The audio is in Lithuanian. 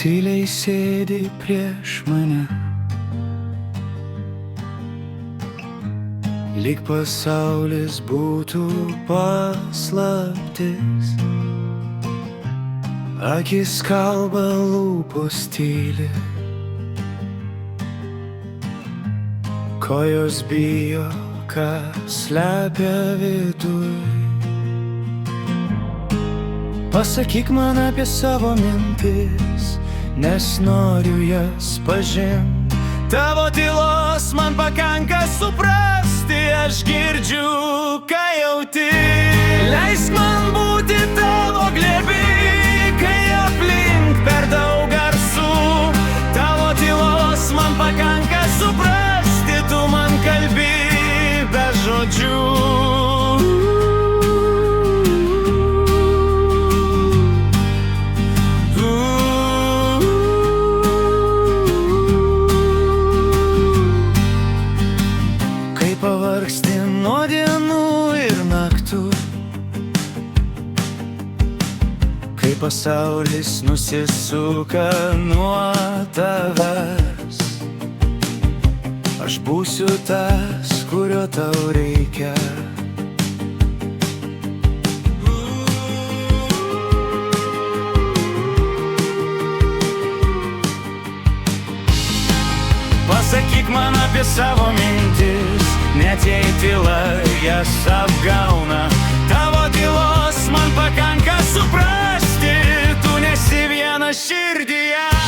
tyliai sėdi prieš mane, lyg pasaulis būtų paslaptis. Akis kalba, lūpos tyli, kojos bijo, ką slepia viduj. Pasakyk man apie savo mintis, nes noriu jas pažint. Tavo tylos man pakanka suprasti, aš girdžiu, ką jauti. Leisk man būti tavo glėby, kai aplink per daug garsų. Tavo tylos man pakanka suprasti, tu man kalbi be žodžių. Pavargsti nuo dienų ir naktų, kai pasaulis nusisuka nuo tavęs, aš būsiu tas, kurio tau reikia. Pasakyk man apie savo mintis, net jei tyla jas apgauna. Tavo tylos man pakanka suprasti, tu nesi viena širdyje.